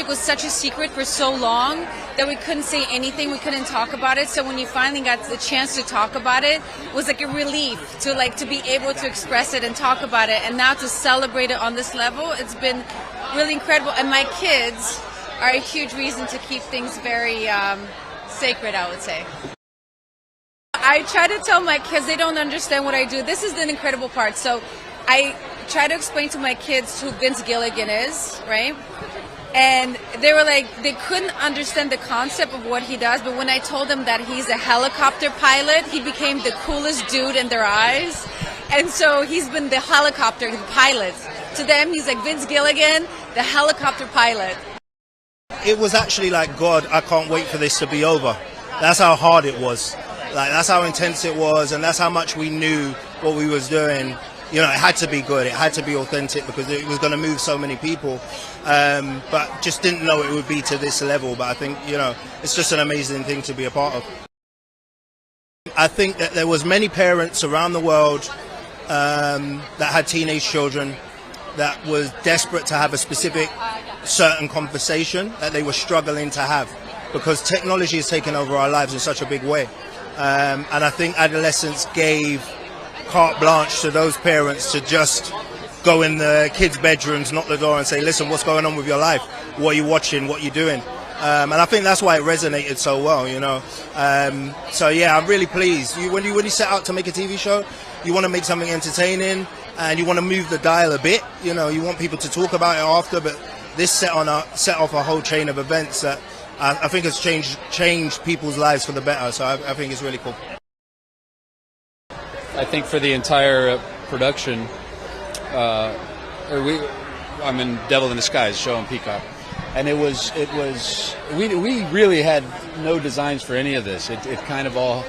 like was such a secret for so long that we couldn't say anything, we couldn't talk about it. So when you finally got the chance to talk about it was like a relief to be able to express it and talk about it. And now to celebrate it on this level, it's been really incredible. And my kids are a huge reason to keep things very sacred, I would say. I try to tell my kids, they don't understand what I do. This is the incredible part. So I try to explain to my kids who Vince Gilligan is, right? And they were like, they couldn't understand the concept of what he does, but when I told them that he's a helicopter pilot, he became the coolest dude in their eyes. And so he's been the helicopter pilot. To them, he's like Vince Gilligan, the helicopter pilot. It was actually like, God, I can't wait for this to be over. That's how hard it was. Like, that's how intense it was, and that's how much we knew what we was doing. You know, it had to be good, it had to be authentic, because it was going to move so many people. But just didn't know it would be to this level. But I think, you know, it's just an amazing thing to be a part of. I think that there was many parents around the world that had teenage children that was desperate to have a specific, certain conversation that they were struggling to have, because technology has taken over our lives in such a big way. And I think adolescence gave carte blanche to those parents to just go in the kids' bedrooms, knock the door and say, listen, what's going on with your life? What are you watching? What are you doing? And I think that's why it resonated so well, you know. So yeah, I'm really pleased. When you set out to make a TV show, you want to make something entertaining and you want to move the dial a bit. You know, you want people to talk about it after, but this set off a whole chain of events that I think has changed people's lives for the better. So I think it's really cool. I think for the entire production, I'm in Devil in Disguise, show on Peacock, and we really had no designs for any of this. It kind of all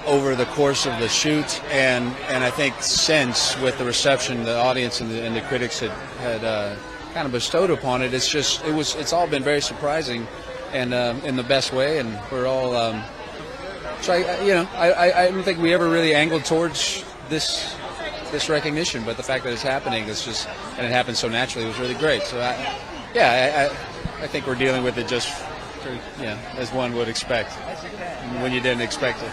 over the course of the shoot, and I think since with the reception the audience and the critics had kind of bestowed upon it, it's all been very surprising, and in the best way, and we're all. So I don't think we ever really angled towards this recognition, but the fact that it's happening and it happened so naturally was really great. So I think we're dealing with it just as one would expect when you didn't expect it.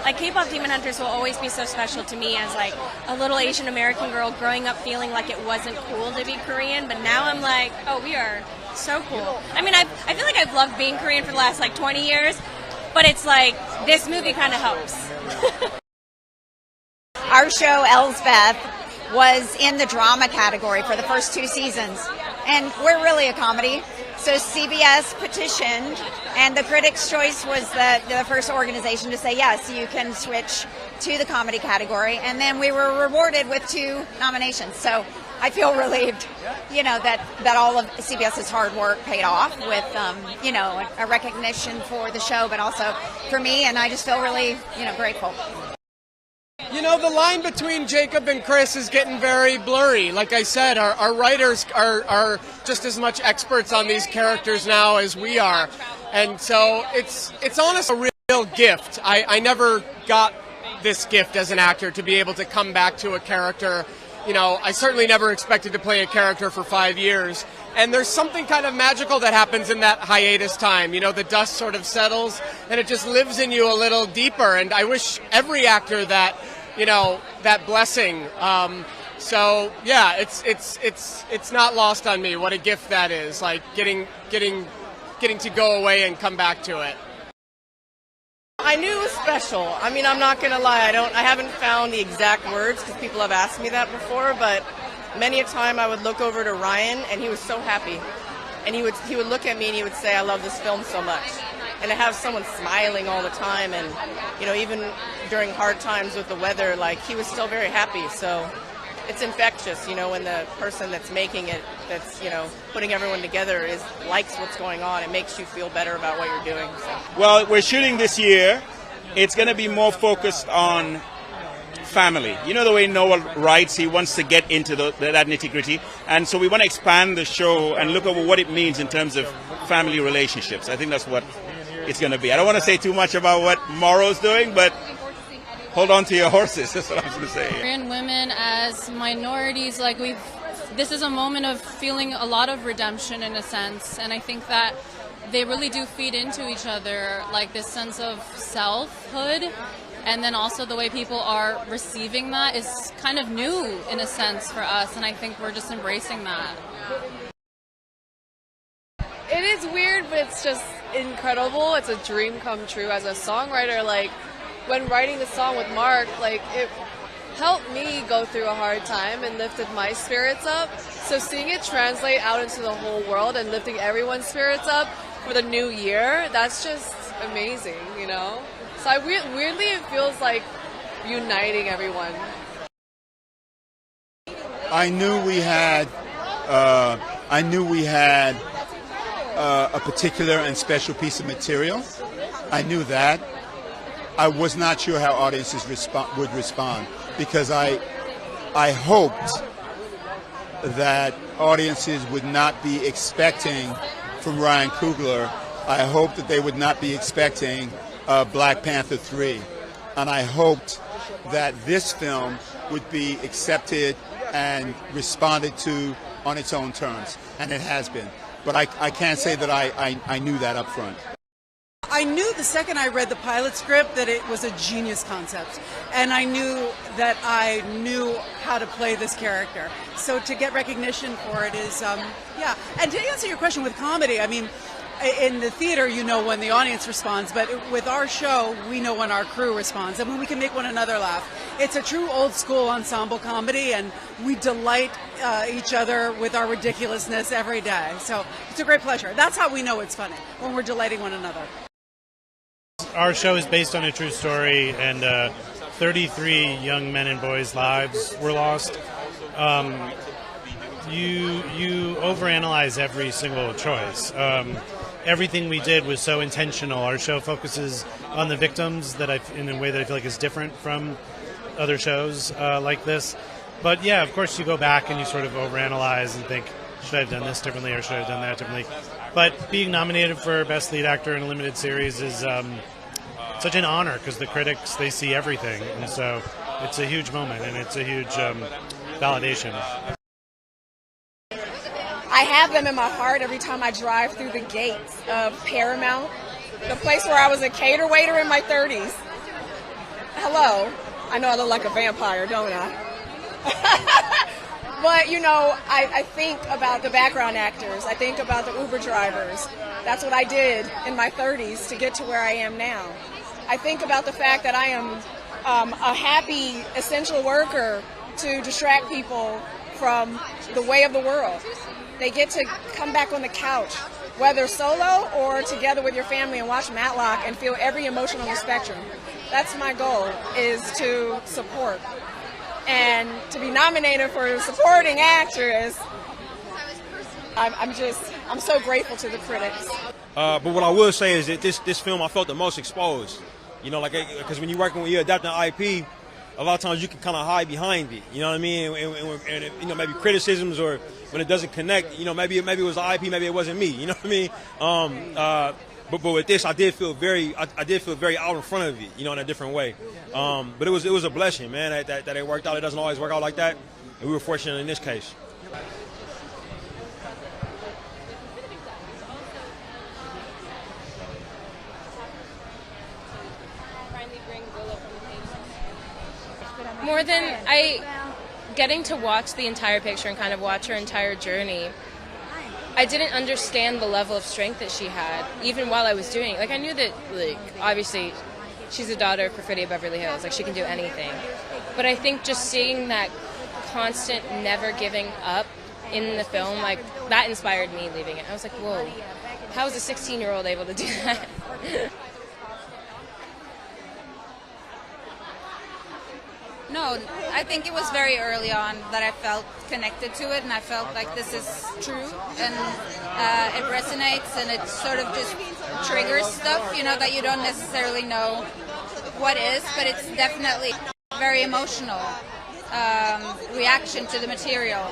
Like, K-pop Demon Hunters will always be so special to me as like a little Asian American girl growing up feeling like it wasn't cool to be Korean, but now I'm like, oh, we are so cool. I mean, I feel like I've loved being Korean for the last like 20 years. But it's like, this movie kind of helps. Our show, Elsbeth, was in the drama category for the first 2 seasons. And we're really a comedy. So CBS petitioned, and the Critics' Choice was the first organization to say, yes, you can switch to the comedy category. And then we were rewarded with 2 nominations. So I feel relieved, you know, that all of CBS's hard work paid off with, you know, a recognition for the show, but also for me, and I just feel really, you know, grateful. You know, the line between Jacob and Chris is getting very blurry. Like I said, our writers are just as much experts on these characters now as we are. And so it's honestly a real gift. I never got this gift as an actor, to be able to come back to a character. You know, I certainly never expected to play a character for 5 years. And there's something kind of magical that happens in that hiatus time. You know, the dust sort of settles and it just lives in you a little deeper. And I wish every actor that, you know, that blessing. So yeah, it's not lost on me what a gift that is. Like getting to go away and come back to it. I knew it was special. I mean, I'm not going to lie. I haven't found the exact words because people have asked me that before, but many a time I would look over to Ryan and he was so happy. And he would look at me and he would say, I love this film so much. And to have someone smiling all the time and, you know, even during hard times with the weather, like, he was still very happy. So it's infectious, you know, when the person that's making it, that's, you know, putting everyone together likes what's going on. It makes you feel better about what you're doing. So. Well, we're shooting this year. It's going to be more focused on family. You know the way Noel writes, he wants to get into that nitty-gritty. And so we want to expand the show and look over what it means in terms of family relationships. I think that's what it's going to be. I don't want to say too much about what Morrow's doing, but hold on to your horses. That's what I was going to say. Korean women as minorities, like, we've this is a moment of feeling a lot of redemption in a sense, and I think that they really do feed into each other, like this sense of selfhood, and then also the way people are receiving that is kind of new in a sense for us, and I think we're just embracing that. It is weird, but it's just incredible. It's a dream come true as a songwriter. Like, when writing the song with Mark, like, it helped me go through a hard time and lifted my spirits up. So seeing it translate out into the whole world and lifting everyone's spirits up for the new year, that's just amazing, you know? So weirdly, it feels like uniting everyone. I knew we had a particular and special piece of material. I knew that. I was not sure how audiences would respond, because I hoped that audiences would not be expecting from Ryan Coogler. I hoped that they would not be expecting Black Panther 3. And I hoped that this film would be accepted and responded to on its own terms. And it has been. But I can't say that I knew that up front. I knew the second I read the pilot script that it was a genius concept, and I knew that I knew how to play this character. So to get recognition for it is, yeah. And to answer your question with comedy, I mean, in the theater, you know when the audience responds, but with our show, we know when our crew responds, and when we can make one another laugh. It's a true old school ensemble comedy, and we delight each other with our ridiculousness every day. So it's a great pleasure. That's how we know it's funny, when we're delighting one another. Our show is based on a true story, and 33 young men and boys' lives were lost. You overanalyze every single choice. Everything we did was so intentional. Our show focuses on the victims in a way that I feel like is different from other shows like this. But yeah, of course you go back and you sort of overanalyze and think, should I have done this differently or should I have done that differently? But being nominated for Best Lead Actor in a Limited Series is such an honor, because the critics, they see everything. And so it's a huge moment, and it's a huge validation. I have them in my heart every time I drive through the gates of Paramount, the place where I was a cater waiter in my 30s. Hello. I know I look like a vampire, don't I? But, you know, I think about the background actors. I think about the Uber drivers. That's what I did in my 30s to get to where I am now. I think about the fact that I am a happy, essential worker to distract people from the way of the world. They get to come back on the couch, whether solo or together with your family, and watch Matlock and feel every emotion on the spectrum. That's my goal, is to support. And to be nominated for supporting actress, I'm so grateful to the critics. But what I will say is that this film I felt the most exposed. You know, like, because when you're adapting IP, a lot of times you can kind of hide behind it. You know what I mean? And you know, maybe criticisms, or when it doesn't connect, you know, maybe it was the IP, maybe it wasn't me. You know what I mean? But with this, I did feel very out in front of it, you know, in a different way. But it was a blessing, man, that it worked out. It doesn't always work out like that, and we were fortunate in this case. More than getting to watch the entire picture and kind of watch her entire journey, I didn't understand the level of strength that she had, even while I was doing it. Like, I knew that, like, obviously, she's a daughter of Pretty Beverly Hills. Like, she can do anything. But I think just seeing that constant never giving up in the film, like, that inspired me leaving it. I was like, whoa, how is a 16-year-old able to do that? No, I think it was very early on that I felt connected to it, and I felt like this is true, and it resonates, and it sort of just triggers stuff, you know, that you don't necessarily know what is, but it's definitely very emotional reaction to the material,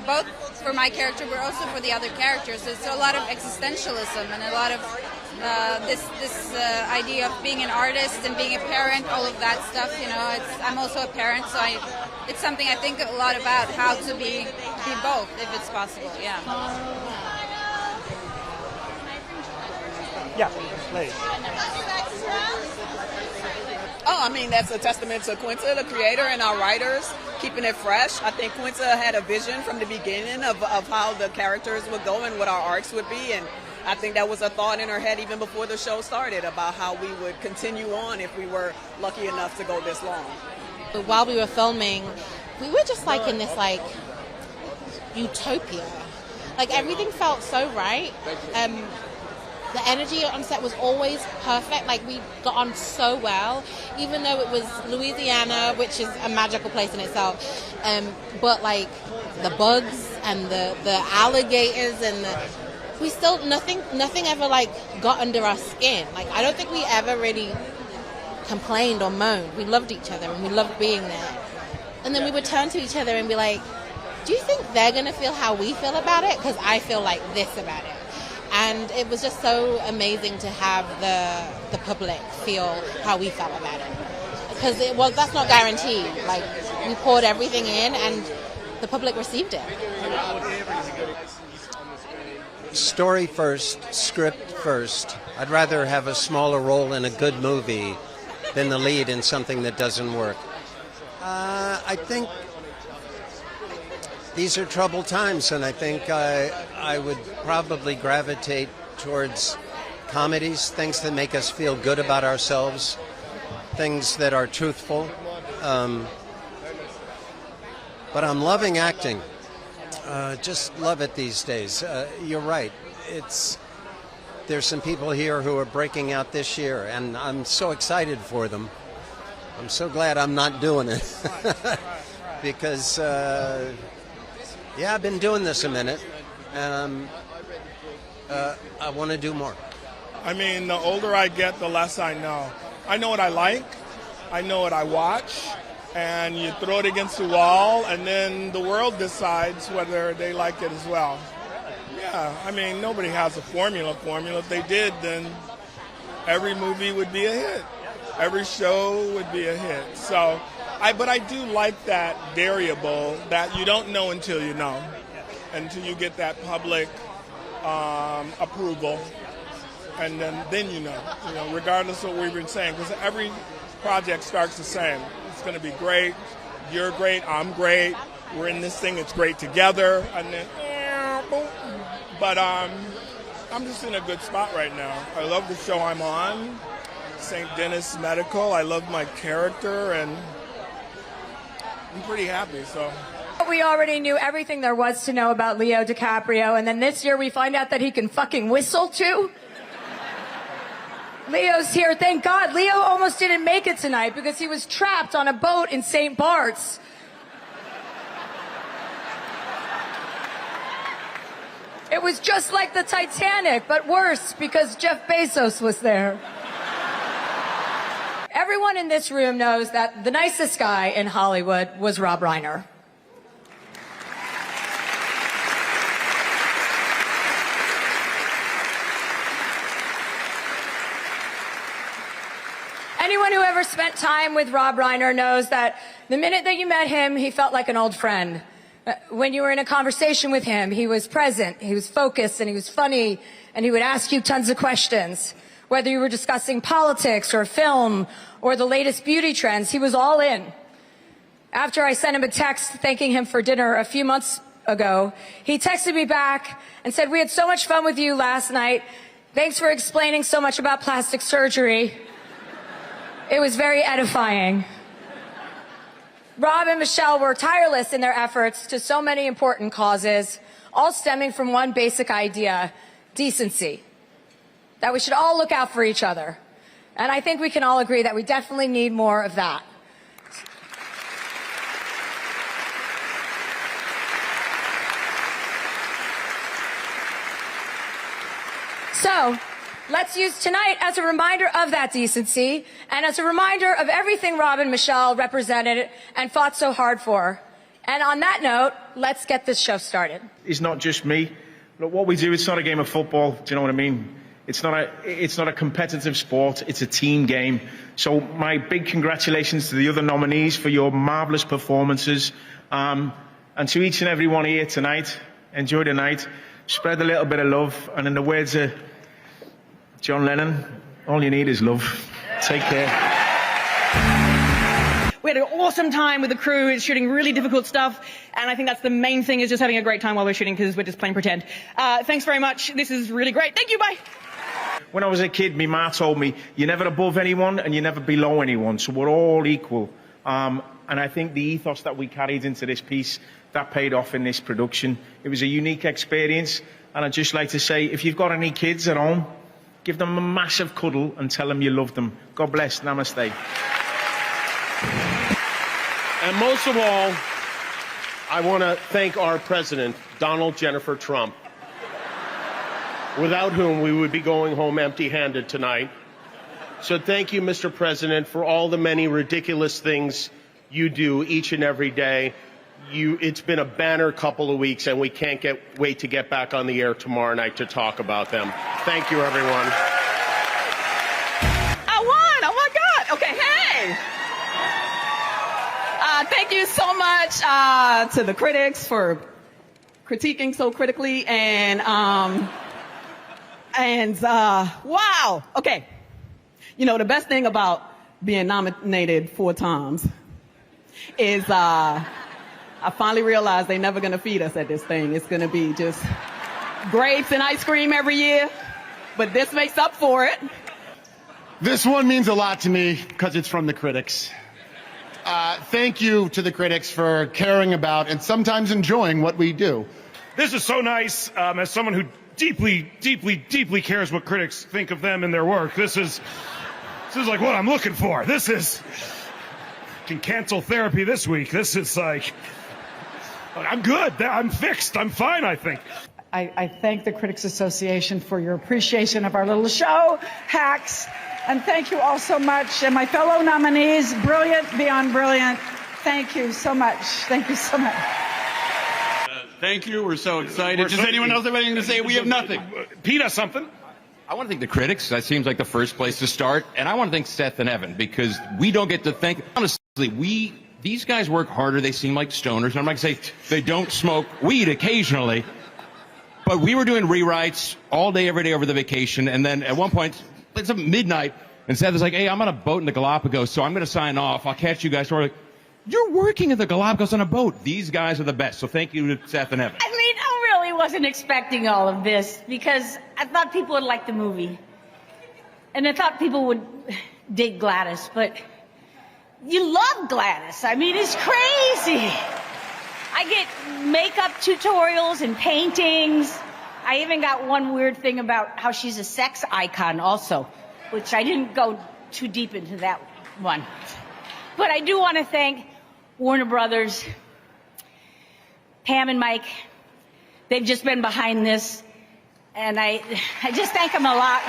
both for my character, but also for the other characters. It's a lot of existentialism and a lot of this idea of being an artist and being a parent, all of that stuff. You know, I'm also a parent, so I it's something I think a lot about, how to be both, if it's possible. Yeah. Yeah, please. Oh, I mean, that's a testament to Quinta, the creator, and our writers, keeping it fresh. I think Quinta had a vision from the beginning of how the characters would go and what our arcs would be, and I think that was a thought in her head even before the show started about how we would continue on if we were lucky enough to go this long. While we were filming, we were just like in this like utopia. Like everything felt so right. The energy on set was always perfect. Like we got on so well, even though it was Louisiana, which is a magical place in itself. But like the bugs and the alligators and we still nothing ever like got under our skin. Like I don't think we ever really complained or moaned. We loved each other and we loved being there. And then we would turn to each other and be like, do you think they're gonna feel how we feel about it? Because I feel like this about it. And it was just so amazing to have the public feel how we felt about it. Because that's not guaranteed. Like we poured everything in and the public received it. Story first, script first. I'd rather have a smaller role in a good movie than the lead in something that doesn't work. I think these are troubled times, and I think I would probably gravitate towards comedies, things that make us feel good about ourselves, things that are truthful. But I'm loving acting. Just love it these days. You're right. There's some people here who are breaking out this year, and I'm so excited for them. I'm so glad I'm not doing it. Because, I've been doing this a minute, and I want to do more. I mean, the older I get, the less I know. I know what I like. I know what I watch. And you throw it against the wall, and then the world decides whether they like it as well. Yeah, I mean, nobody has a formula. If they did, then every movie would be a hit. Every show would be a hit. So, but I do like that variable that you don't know until you know, until you get that public approval, and then you know, regardless of what we've been saying, because every project starts the same. It's going to be great. You're great. I'm great. We're in this thing. It's great together. And then, boom. But I'm just in a good spot right now. I love the show I'm on, St. Denis Medical. I love my character, and I'm pretty happy. So we already knew everything there was to know about Leo DiCaprio, and then this year we find out that he can fucking whistle too. Leo's here. Thank God. Leo almost didn't make it tonight because he was trapped on a boat in St. Bart's. It was just like the Titanic, but worse because Jeff Bezos was there. Everyone in this room knows that the nicest guy in Hollywood was Rob Reiner. Anyone who ever spent time with Rob Reiner knows that the minute that you met him, he felt like an old friend. When you were in a conversation with him, he was present, he was focused, and he was funny, and he would ask you tons of questions. Whether you were discussing politics or film or the latest beauty trends, he was all in. After I sent him a text thanking him for dinner a few months ago, he texted me back and said, "We had so much fun with you last night. Thanks for explaining so much about plastic surgery. It was very edifying." Rob and Michelle were tireless in their efforts to so many important causes, all stemming from one basic idea: decency. That we should all look out for each other. And I think we can all agree that we definitely need more of that. So, let's use tonight as a reminder of that decency and as a reminder of everything Rob and Michelle represented and fought so hard for. And on that note, let's get this show started. It's not just me. Look, what we do, it's not a game of football. Do you know what I mean? It's not a competitive sport. It's a team game. So my big congratulations to the other nominees for your marvelous performances. And to each and every one here tonight, enjoy the night. Spread a little bit of love. And in the words of John Lennon, all you need is love. Take care. We had an awesome time with the crew, shooting really difficult stuff, and I think that's the main thing, is just having a great time while we're shooting, because we're just playing pretend. Thanks very much. This is really great. Thank you. Bye. When I was a kid, my ma told me, you're never above anyone and you're never below anyone, so we're all equal. And I think the ethos that we carried into this piece, that paid off in this production. It was a unique experience, and I'd just like to say, if you've got any kids at home, give them a massive cuddle and tell them you love them. God bless. Namaste. And most of all, I want to thank our president, Donald Jennifer Trump, without whom we would be going home empty-handed tonight. So thank you, Mr. President, for all the many ridiculous things you do each and every day. It's been a banner couple of weeks, and we can't wait to get back on the air tomorrow night to talk about them. Thank you, everyone. I won! Oh my God! Okay, hey! Thank you so much to the critics for critiquing so critically, and wow. Okay, you know, the best thing about being nominated 4 times is I finally realized they're never going to feed us at this thing. It's going to be just grapes and ice cream every year, but this makes up for it. This one means a lot to me because it's from the critics. Thank you to the critics for caring about and sometimes enjoying what we do. This is so nice. As someone who deeply, deeply, deeply cares what critics think of them and their work, this is like what I'm looking for. This is can cancel therapy this week. This is like, I'm good. I'm fixed. I'm fine, I think. I thank the Critics Association for your appreciation of our little show, Hacks. And thank you all so much. And my fellow nominees, brilliant beyond brilliant. Thank you so much. Thank you so much. Thank you. We're so excited. Does anyone else have anything to say? We have nothing. Pete has something. I want to thank the critics. That seems like the first place to start. And I want to thank Seth and Evan, because we don't get to thank. Honestly, these guys work harder. They seem like stoners. And I'm not going to say they don't smoke weed occasionally. But we were doing rewrites all day, every day over the vacation. And then at one point, it's midnight, and Seth is like, hey, I'm on a boat in the Galapagos, so I'm going to sign off. I'll catch you guys. So we're like, you're working at the Galapagos on a boat. These guys are the best. So thank you to Seth and Evan. I mean, I really wasn't expecting all of this, because I thought people would like the movie. And I thought people would dig Gladys, but you love Gladys. I mean, it's crazy. I get makeup tutorials and paintings. I even got one weird thing about how she's a sex icon also, which I didn't go too deep into that one. But I do want to thank Warner Brothers, Pam and Mike. They've just been behind this, and I just thank them a lot.